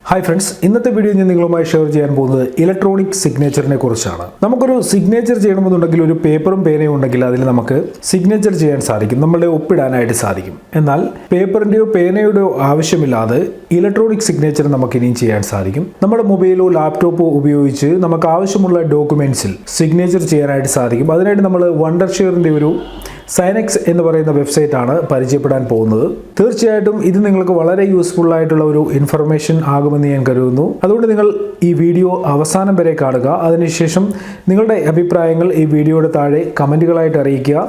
Hi friends, ഇന്നത്തെ video ഞാൻ നിങ്ങളുമായി ഷെയർ ചെയ്യാൻ പോകുന്നത് ഇലക്ട്രോണിക് സിഗ്നേച്ചറിനെ കുറിച്ചാണ്. നമുക്കൊരു സിഗ്നേച്ചർ ചെയ്യണമെന്നുണ്ടെങ്കിൽ ഒരു പേപ്പറും പേനയും ഉണ്ടെങ്കിൽ അതിൽ നമുക്ക് സിഗ്നേച്ചർ ചെയ്യാൻ സാധിക്കും, നമ്മളുടെ ഒപ്പിടാനായിട്ട് സാധിക്കും. എന്നാൽ പേപ്പറിൻ്റെയോ പേനയുടെയോ ആവശ്യമില്ലാതെ ഇലക്ട്രോണിക് സിഗ്നേച്ചർ നമുക്ക് ഇനിയും ചെയ്യാൻ സാധിക്കും. നമ്മുടെ മൊബൈലോ ലാപ്ടോപ്പോ ഉപയോഗിച്ച് നമുക്ക് ആവശ്യമുള്ള ഡോക്യുമെന്റ്സിൽ സിഗ്നേച്ചർ ചെയ്യാനായിട്ട് സാധിക്കും. അതിനായിട്ട് നമ്മൾ വണ്ടർഷെയറിൻ്റെ ഒരു SignX എന്ന് പറയുന്ന വെബ്സൈറ്റ് ആണ് പരിചയപ്പെടാൻ പോകുന്നത്. തീർച്ചയായിട്ടും ഇത് നിങ്ങൾക്ക് വളരെ യൂസ്ഫുൾ ആയിട്ടുള്ള ഒരു ഇൻഫർമേഷൻ ആകുമെന്ന് ഞാൻ കരുതുന്നു. അതുകൊണ്ട് നിങ്ങൾ ഈ വീഡിയോ അവസാനം വരെ കാണുക. അതിനുശേഷം നിങ്ങളുടെ അഭിപ്രായങ്ങൾ ഈ വീഡിയോയുടെ താഴെ കമൻറ്റുകളായിട്ട് അറിയിക്കുക.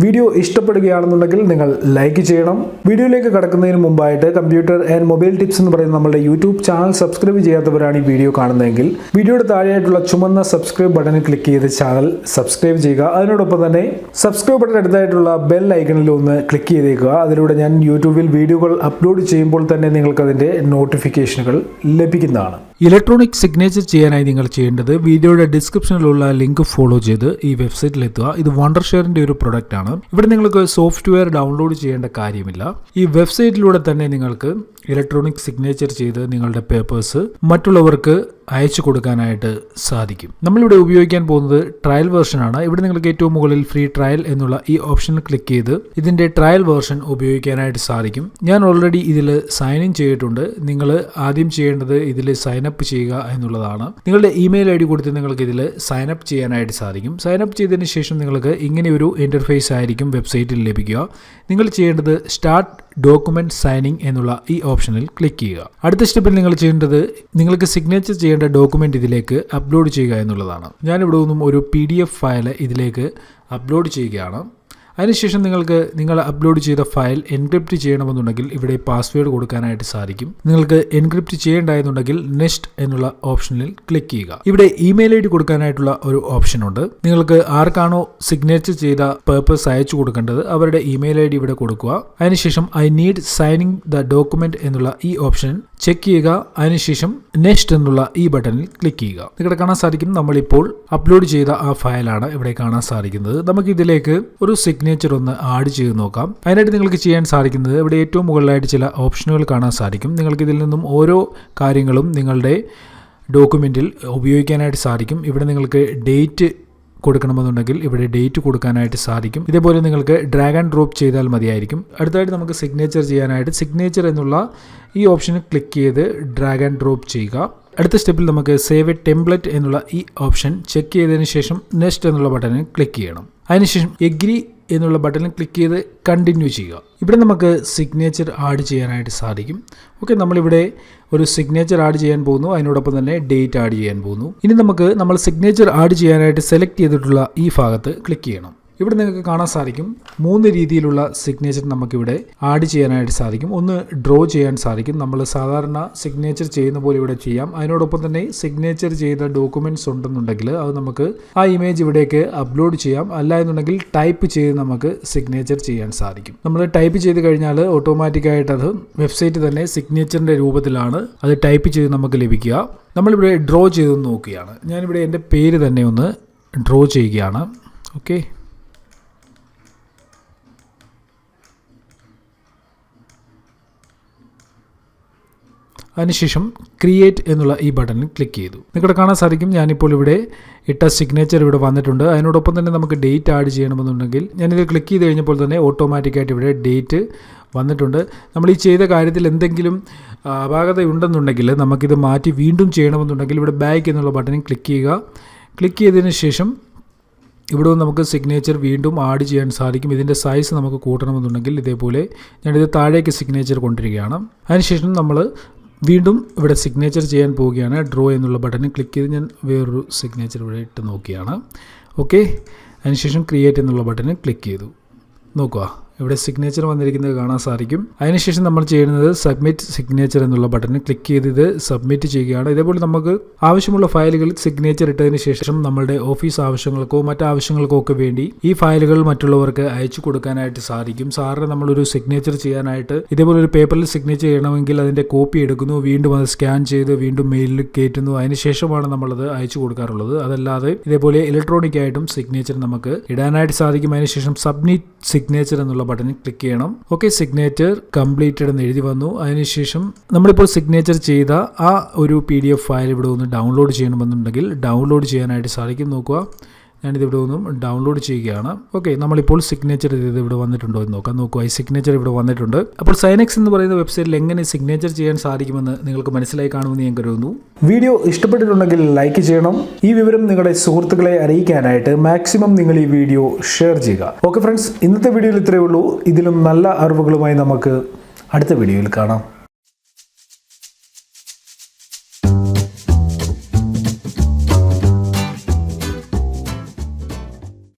വീഡിയോ ഇഷ്ടപ്പെടുകയാണെന്നുണ്ടെങ്കിൽ നിങ്ങൾ ലൈക്ക് ചെയ്യണം. വീഡിയോയിലേക്ക് കടക്കുന്നതിന് മുമ്പായിട്ട് കമ്പ്യൂട്ടർ ആൻഡ് മൊബൈൽ ടിപ്സ് എന്ന് പറയുന്ന നമ്മുടെ യൂട്യൂബ് ചാനൽ സബ്സ്ക്രൈബ് ചെയ്യാത്തവരാണ് ഈ വീഡിയോ കാണുന്നതെങ്കിൽ വീഡിയോയുടെ താഴെയായിട്ടുള്ള ചുമന്ന സബ്സ്ക്രൈബ് ബട്ടണിൽ ക്ലിക്ക് ചെയ്ത് ചാനൽ സബ്സ്ക്രൈബ് ചെയ്യുക. അതിനോടൊപ്പം തന്നെ സബ്സ്ക്രൈബ് ബട്ടൺ അടുത്തായിട്ടുള്ള ബെൽ ഐക്കണിൽ ഒന്ന് ക്ലിക്ക് ചെയ്തേക്കുക. അതിലൂടെ ഞാൻ യൂട്യൂബിൽ വീഡിയോകൾ അപ്ലോഡ് ചെയ്യുമ്പോൾ തന്നെ നിങ്ങൾക്ക് അതിൻ്റെ നോട്ടിഫിക്കേഷനുകൾ ലഭിക്കുന്നതാണ്. ഇലക്ട്രോണിക് സിഗ്നേച്ചർ ചെയ്യാനായി നിങ്ങൾ ചെയ്യേണ്ടത് വീഡിയോയുടെ ഡിസ്ക്രിപ്ഷനിലുള്ള ലിങ്ക് ഫോളോ ചെയ്ത് ഈ വെബ്സൈറ്റിൽ എത്തുക. ഇത് വണ്ടർഷെയറിന്റെ ഒരു പ്രൊഡക്റ്റ് ആണ്. ഇവിടെ നിങ്ങൾക്ക് സോഫ്റ്റ്വെയർ ഡൗൺലോഡ് ചെയ്യേണ്ട കാര്യമില്ല. ഈ വെബ്സൈറ്റിലൂടെ തന്നെ നിങ്ങൾക്ക് ഇലക്ട്രോണിക് സിഗ്നേച്ചർ ചെയ്ത് നിങ്ങളുടെ പേപ്പേഴ്സ് മറ്റുള്ളവർക്ക് അയച്ചു കൊടുക്കാനായിട്ട് സാധിക്കും. നമ്മളിവിടെ ഉപയോഗിക്കാൻ പോകുന്നത് ട്രയൽ വേർഷൻ ആണ്. ഇവിടെ നിങ്ങൾക്ക് ഏറ്റവും മുകളിൽ ഫ്രീ ട്രയൽ എന്നുള്ള ഈ ഓപ്ഷനിൽ ക്ലിക്ക് ചെയ്ത് ഇതിന്റെ ട്രയൽ വേർഷൻ ഉപയോഗിക്കാനായിട്ട് സാധിക്കും. ഞാൻ ഓൾറെഡി ഇതിൽ സൈൻ ഇൻ ചെയ്തിട്ടുണ്ട്. നിങ്ങൾ ആദ്യം ചെയ്യേണ്ടത് ഇതിൽ സൈൻ അപ്പ് ചെയ്യുക എന്നുള്ളതാണ്. നിങ്ങളുടെ ഇമെയിൽ ID കൊടുത്ത് നിങ്ങൾക്ക് ഇതിൽ സൈൻ അപ്പ് ചെയ്യാനായിട്ട് സാധിക്കും. സൈൻ അപ്പ് ചെയ്തതിന് ശേഷം നിങ്ങൾക്ക് ഇങ്ങനെ ഒരു ഇന്റർഫേസ് ആയിരിക്കും വെബ്സൈറ്റിൽ ലഭിക്കുക. നിങ്ങൾ ചെയ്യേണ്ടത് സ്റ്റാർട്ട് ഡോക്യുമെന്റ് സൈനിങ് എന്നുള്ള ഈ ഓപ്ഷനിൽ ക്ലിക്ക് ചെയ്യുക. അടുത്ത സ്റ്റെപ്പിൽ നിങ്ങൾ ചെയ്യേണ്ടത് നിങ്ങൾക്ക് സിഗ്നേച്ചർ ചെയ്യേണ്ട ഡോക്യുമെന്റ് ഇതിലേക്ക് അപ്ലോഡ് ചെയ്യുക എന്നുള്ളതാണ്. ഞാനിവിടെ നിന്നും ഒരു PDF ഫയൽ ഇതിലേക്ക് അപ്ലോഡ് ചെയ്യുകയാണ്. അതിനുശേഷം നിങ്ങൾ അപ്ലോഡ് ചെയ്ത ഫയൽ എൻക്രിപ്റ്റ് ചെയ്യണമെന്നുണ്ടെങ്കിൽ ഇവിടെ പാസ്വേഡ് കൊടുക്കാനായിട്ട് സാധിക്കും. നിങ്ങൾക്ക് എൻക്രിപ്റ്റ് ചെയ്യേണ്ടതെന്നുണ്ടെങ്കിൽ നെക്സ്റ്റ് എന്നുള്ള ഓപ്ഷനിൽ ക്ലിക്ക് ചെയ്യുക. ഇവിടെ ഇമെയിൽ ID കൊടുക്കാനായിട്ടുള്ള ഒരു ഓപ്ഷൻ ഉണ്ട്. നിങ്ങൾക്ക് ആർക്കാണോ സിഗ്നേച്ചർ ചെയ്ത പേപ്പേഴ്സ് അയച്ചു കൊടുക്കേണ്ടത് അവരുടെ ഇമെയിൽ ID ഇവിടെ കൊടുക്കുക. അതിനുശേഷം I need signing the document എന്നുള്ള ഈ ഓപ്ഷൻ ചെക്ക് ചെയ്യുക. അതിനുശേഷം നെക്സ്റ്റ് എന്നുള്ള ഈ ബട്ടണിൽ ക്ലിക്ക് ചെയ്യുക. ഇവിടെ കാണാൻ സാധിക്കും നമ്മളിപ്പോൾ അപ്ലോഡ് ചെയ്ത ആ ഫയലാണ് ഇവിടെ കാണാൻ സാധിക്കുന്നത്. നമുക്ക് ഇതിലേക്ക് ഒരു സിഗ്നേച്ചർ ഒന്ന് ആഡ് ചെയ്ത് നോക്കാം. അതിനായിട്ട് നിങ്ങൾക്ക് ചെയ്യാൻ സാധിക്കുന്നത് ഇവിടെ ഏറ്റവും മുകളിലായിട്ട് ചില ഓപ്ഷനുകൾ കാണാൻ സാധിക്കും. നിങ്ങൾക്ക് ഇതിൽ നിന്നും ഓരോ കാര്യങ്ങളും നിങ്ങളുടെ ഡോക്യുമെന്റിൽ ഉപയോഗിക്കാനായിട്ട് സാധിക്കും. ഇവിടെ നിങ്ങൾക്ക് ഡേറ്റ് കൊടുക്കണമെന്നുണ്ടെങ്കിൽ ഇവിടെ ഡേറ്റ് കൊടുക്കാനായിട്ട് സാധിക്കും. ഇതേപോലെ നിങ്ങൾക്ക് ഡ്രാഗ് ആൻഡ് ഡ്രോപ്പ് ചെയ്താൽ മതിയായിരിക്കും. അടുത്തായിട്ട് നമുക്ക് സിഗ്നേച്ചർ ചെയ്യാനായിട്ട് സിഗ്നേച്ചർ എന്നുള്ള ഈ ഓപ്ഷന് ക്ലിക്ക് ചെയ്ത് ഡ്രാഗ് ആൻഡ് ഡ്രോപ്പ് ചെയ്യുക. അടുത്ത സ്റ്റെപ്പിൽ നമുക്ക് സേവ് എ ടെംപ്ലേറ്റ് എന്നുള്ള ഈ ഓപ്ഷൻ ചെക്ക് ചെയ്തതിന് ശേഷം നെക്സ്റ്റ് എന്നുള്ള ബട്ടണിൽ ക്ലിക്ക് ചെയ്യണം. അതിനുശേഷം എഗ്രി എന്നുള്ള ബട്ടണിൽ ക്ലിക്ക് ചെയ്ത് കണ്ടിന്യൂ ചെയ്യുക. ഇവിടെ നമുക്ക് സിഗ്നേച്ചർ ആഡ് ചെയ്യാനായിട്ട് സാധിക്കും. ഓക്കെ, നമ്മളിവിടെ ഒരു സിഗ്നേച്ചർ ആഡ് ചെയ്യാൻ പോകുന്നു. അതിനോടൊപ്പം തന്നെ ഡേറ്റ് ആഡ് ചെയ്യാൻ പോകുന്നു. ഇനി നമ്മൾ സിഗ്നേച്ചർ ആഡ് ചെയ്യാനായിട്ട് സെലക്ട് ചെയ്തിട്ടുള്ള ഈ ഭാഗത്ത് ക്ലിക്ക് ചെയ്യണം. ഇവിടെ നിങ്ങൾക്ക് കാണാൻ സാധിക്കും 3 രീതിയിലുള്ള സിഗ്നേച്ചർ നമുക്കിവിടെ ആഡ് ചെയ്യാനായിട്ട് സാധിക്കും. ഒന്ന് ഡ്രോ ചെയ്യാൻ സാധിക്കും. നമ്മൾ സാധാരണ സിഗ്നേച്ചർ ചെയ്യുന്ന പോലെ ഇവിടെ ചെയ്യാം. അതിനോടൊപ്പം തന്നെ സിഗ്നേച്ചർ ചെയ്ത ഡോക്യുമെന്റ്സ് ഉണ്ടെന്നുണ്ടെങ്കിൽ അത് നമുക്ക് ആ ഇമേജ് ഇവിടേക്ക് അപ്ലോഡ് ചെയ്യാം. അല്ല എന്നുണ്ടെങ്കിൽ ടൈപ്പ് ചെയ്ത് നമുക്ക് സിഗ്നേച്ചർ ചെയ്യാൻ സാധിക്കും. നമ്മൾ ടൈപ്പ് ചെയ്ത് കഴിഞ്ഞാൽ ഓട്ടോമാറ്റിക്കായിട്ട് അത് വെബ്സൈറ്റ് തന്നെ സിഗ്നേച്ചറിന്റെ രൂപത്തിലാണ് അത് ടൈപ്പ് ചെയ്ത് നമുക്ക് ലഭിക്കുക. നമ്മളിവിടെ ഡ്രോ ചെയ്ത് നോക്കുകയാണ്. ഞാനിവിടെ എൻ്റെ പേര് തന്നെ ഒന്ന് ഡ്രോ ചെയ്യുകയാണ്. ഓക്കെ, അതിനുശേഷം ക്രിയേറ്റ് എന്നുള്ള ഈ ബട്ടണിൽ ക്ലിക്ക് ചെയ്തു. നിങ്ങളുടെ കാണാൻ സാധിക്കും ഞാനിപ്പോൾ ഇവിടെ ഇട്ട സിഗ്നേച്ചർ ഇവിടെ വന്നിട്ടുണ്ട്. അതിനോടൊപ്പം തന്നെ നമുക്ക് ഡേറ്റ് ആഡ് ചെയ്യണമെന്നുണ്ടെങ്കിൽ ഞാനിത് ക്ലിക്ക് ചെയ്ത് കഴിഞ്ഞപ്പോൾ തന്നെ ഓട്ടോമാറ്റിക്കായിട്ട് ഇവിടെ ഡേറ്റ് വന്നിട്ടുണ്ട്. നമ്മൾ ഈ ചെയ്ത കാര്യത്തിൽ എന്തെങ്കിലും അപാകതയുണ്ടെന്നുണ്ടെങ്കിൽ നമുക്കിത് മാറ്റി വീണ്ടും ചെയ്യണമെന്നുണ്ടെങ്കിൽ ഇവിടെ ബാക്ക് എന്നുള്ള ബട്ടണിൽ ക്ലിക്ക് ചെയ്യുക. ക്ലിക്ക് ചെയ്തതിന് ശേഷം ഇവിടെ നമുക്ക് സിഗ്നേച്ചർ വീണ്ടും ആഡ് ചെയ്യാൻ സാധിക്കും. ഇതിൻ്റെ സൈസ് നമുക്ക് കൂട്ടണമെന്നുണ്ടെങ്കിൽ ഇതേപോലെ ഞാനിത് താഴേക്ക് സിഗ്നേച്ചർ കൊണ്ടുവരികയാണ്. അതിനുശേഷം നമ്മൾ വീണ്ടും ഇവിടെ സിഗ്നേച്ചർ ചെയ്യാൻ പോവുകയാണ്. ഡ്രോ എന്നുള്ള ബട്ടണിൽ ക്ലിക്ക് ചെയ്ത് ഞാൻ വേറൊരു സിഗ്നേച്ചർ ഇവിടെ ഇട്ട് നോക്കിയാണ്. ഓക്കെ, അതിനുശേഷം ക്രിയേറ്റ് എന്നുള്ള ബട്ടണിൽ ക്ലിക്ക് ചെയ്തു. നോക്കുക, ഇവിടെ സിഗ്നേച്ചർ വന്നിരിക്കുന്നത് കാണാൻ സാധിക്കും. അതിനുശേഷം നമ്മൾ ചെയ്യുന്നത് സബ്മിറ്റ് സിഗ്നേച്ചർ എന്നുള്ള ബട്ടണിൽ ക്ലിക്ക് ചെയ്ത് ഇത് സബ്മിറ്റ് ചെയ്യുകയാണ്. ഇതേപോലെ നമുക്ക് ആവശ്യമുള്ള ഫയലുകളിൽ സിഗ്നേച്ചർ ഇട്ടതിന് ശേഷം നമ്മളുടെ ഓഫീസ് ആവശ്യങ്ങൾക്കോ മറ്റാവശ്യങ്ങൾക്കോ ഒക്കെ വേണ്ടി ഈ ഫയലുകൾ മറ്റുള്ളവർക്ക് അയച്ചു കൊടുക്കാനായിട്ട് സാധിക്കും. സാറിന് നമ്മളൊരു സിഗ്നേച്ചർ ചെയ്യാനായിട്ട് ഇതേപോലെ ഒരു പേപ്പറിൽ സിഗ്നേച്ചർ ചെയ്യണമെങ്കിൽ അതിൻ്റെ കോപ്പി എടുക്കുന്നു, വീണ്ടും അത് സ്കാൻ ചെയ്ത് വീണ്ടും മെയിലിൽ കയറ്റുന്നു. അതിനുശേഷമാണ് നമ്മളത് അയച്ചു കൊടുക്കാറുള്ളത്. അതല്ലാതെ ഇതേപോലെ ഇലക്ട്രോണിക് ആയിട്ടും സിഗ്നേച്ചർ നമുക്ക് ഇടാനായിട്ട് സാധിക്കും. അതിനുശേഷം സബ്മിറ്റ് സിഗ്നേച്ചർ എന്നുള്ള എന്നുള്ള ബട്ടണിൽ ക്ലിക്ക് ചെയ്യണം. ഓക്കെ, സിഗ്നേച്ചർ കംപ്ലീറ്റഡ് എന്ന് എഴുതി വന്നു. അതിനുശേഷം നമ്മളിപ്പോൾ സിഗ്നേച്ചർ ചെയ്ത ആ ഒരു PDF ഫയൽ ഇവിടെ ഒന്ന് ഡൗൺലോഡ് ചെയ്യണമെന്നുണ്ടെങ്കിൽ ഡൗൺലോഡ് ചെയ്യാനായിട്ട് സാധിക്കും. നോക്കുക, ഞാനിതിവിടെ ഒന്നും ഡൗൺലോഡ് ചെയ്യുകയാണ്. ഓക്കെ, നമ്മളിപ്പോൾ സിഗ്നേച്ചർ ചെയ്ത് ഇവിടെ വന്നിട്ടുണ്ടോ എന്ന് നോക്കാം. നോക്കുക, ഈ സിഗ്നേച്ചർ ഇവിടെ വന്നിട്ടുണ്ട്. അപ്പോൾ SignX എന്ന് പറയുന്ന വെബ്സൈറ്റിൽ എങ്ങനെ സിഗ്നേച്ചർ ചെയ്യാൻ സാധിക്കുമെന്ന് നിങ്ങൾക്ക് മനസ്സിലായി കാണുമെന്ന് ഞാൻ കരുതുന്നു. വീഡിയോ ഇഷ്ടപ്പെട്ടിട്ടുണ്ടെങ്കിൽ ലൈക്ക് ചെയ്യണം. ഈ വിവരം നിങ്ങളുടെ സുഹൃത്തുക്കളെ അറിയിക്കാനായിട്ട് മാക്സിമം നിങ്ങൾ ഈ വീഡിയോ ഷെയർ ചെയ്യുക. ഓക്കെ ഫ്രണ്ട്സ്, ഇന്നത്തെ വീഡിയോയിൽ ഇത്രയേ ഉള്ളൂ. ഇതിലും നല്ല അറിവുകളുമായി നമുക്ക് അടുത്ത വീഡിയോയിൽ കാണാം.